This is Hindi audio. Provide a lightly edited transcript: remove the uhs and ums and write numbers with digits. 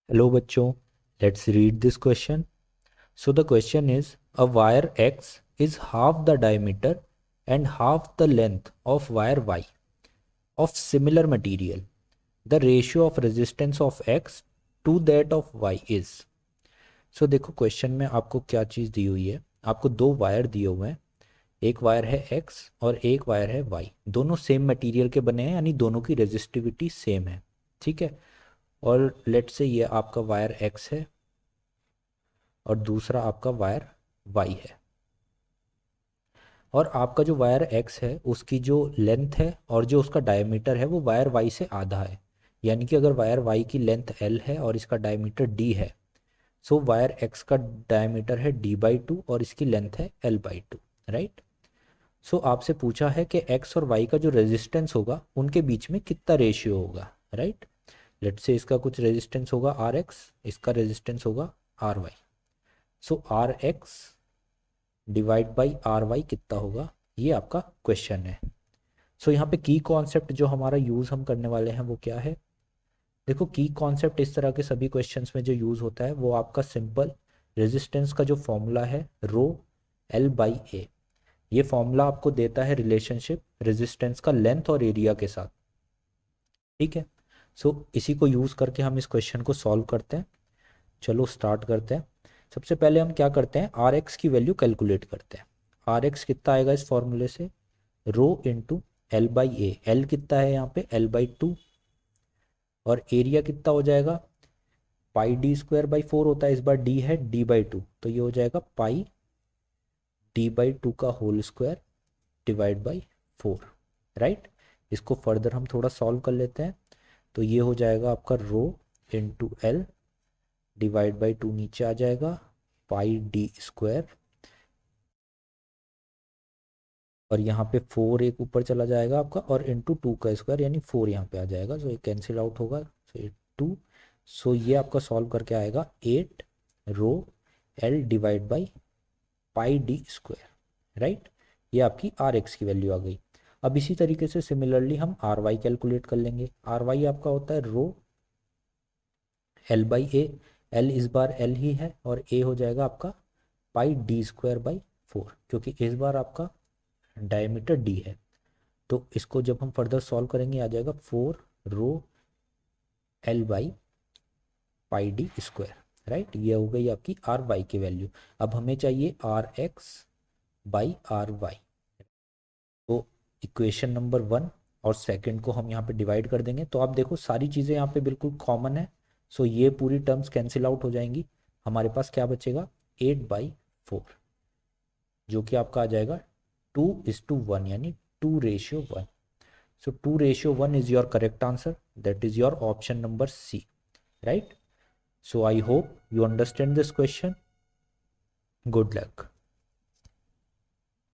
Hello बच्चों, let's read this question. So the question is, a wire X is half the diameter and half the length of wire Y of similar material. The ratio of resistance of X to that of Y is. So देखो क्वेश्चन में आपको क्या चीज़ दी हुई है। आपको दो वायर दिए हुए हैं, एक वायर है X और एक वायर है Y। दोनों सेम मटेरियल के बने हैं, यानी दोनों की रेजिस्टिविटी सेम है। ठीक है। और लेट से ये आपका वायर X है और दूसरा आपका वायर वाई है। और आपका जो वायर एक्स है उसकी जो लेंथ है और जो उसका डायमीटर है वो वायर वाई से आधा है। यानी कि अगर वायर वाई की लेंथ एल है और इसका डायमीटर डी है, सो वायर एक्स का डायमीटर है d/2 और इसकी लेंथ है l/2। राइट। सो आपसे पूछा है कि एक्स और वाई का जो रेजिस्टेंस होगा उनके बीच में कितना रेशियो होगा। राइट। लेट से इसका कुछ रेजिस्टेंस होगा आर एक्स, इसका रेजिस्टेंस होगा R Y. So R X divide by R Y कितना होगा, ये आपका क्वेश्चन है। सो यहाँ पे की कॉन्सेप्ट जो हमारा यूज़ हम करने वाले हैं वो क्या है। देखो की कॉन्सेप्ट इस तरह के सभी क्वेश्चंस में जो यूज़ होता है वो आपका सिंपल रेजिस्टेंस का जो फॉर्मूला है रो एल बाई ए, ये फॉर्मूला आपको देता है रिलेशनशिप रेजिस्टेंस का लेंथ और एरिया के साथ। ठीक है। सो इसी को यूज़ करके हम इस क्वेश्चन को सॉल्व करते हैं। चलो स्टार्ट करते हैं। सबसे पहले हम क्या करते हैं, आर एक्स की वैल्यू कैलकुलेट करते हैं। आर एक्स कितना आएगा इस फॉर्मूले से, rho into L by A. L कितना है यहाँ पे, l/2। और एरिया कितना हो जाएगा, पाई डी स्क्वायर बाई 4 होता है, इस बार डी है d/2, तो ये हो जाएगा पाई d/2 का whole square divide by 4। Right. इसको फर्दर हम थोड़ा सॉल्व कर लेते हैं। तो ये हो जाएगा आपका रो इंटू एल डिवाइड बाई 2 नीचे आ जाएगा, पाई डी स्क्वायर, और यहाँ पे 4 एक ऊपर चला जाएगा आपका, और इंटू 2 का स्क्वायर यानी 4 यहाँ पे आ जाएगा। सो ये कैंसिल आउट होगा, सो ये 2। सो ये आपका सॉल्व करके आएगा 8 rho L divide by pi D square. Right. ये आपकी आर एक्स की वैल्यू आ गई। अब इसी तरीके से सिमिलरली हम आर वाई कैलकुलेट कर लेंगे। आर वाई आपका होता है rho L by A. L इस बार एल ही है और ए हो जाएगा आपका पाई डी स्क्वायर बाई 4, क्योंकि इस बार आपका डायमीटर डी है। तो इसको जब हम फर्दर सॉल्व करेंगे आ जाएगा 4 rho L by pi D square. Right. ये हो गई आपकी आर वाई की वैल्यू। अब हमें चाहिए R X by R Y. तो इक्वेशन नंबर 1 और सेकंड को हम यहाँ पे डिवाइड कर देंगे। तो आप देखो सारी चीज़ें यहाँ पे बिल्कुल कॉमन है। सो ये पूरी टर्म्स कैंसिल आउट हो जाएंगी। हमारे पास क्या बचेगा, 8/4, जो कि आपका आ जाएगा 2:1, यानी 2:1। So 2:1 is your correct answer. That is your option number C. Right? So I hope you understand this question. Good luck.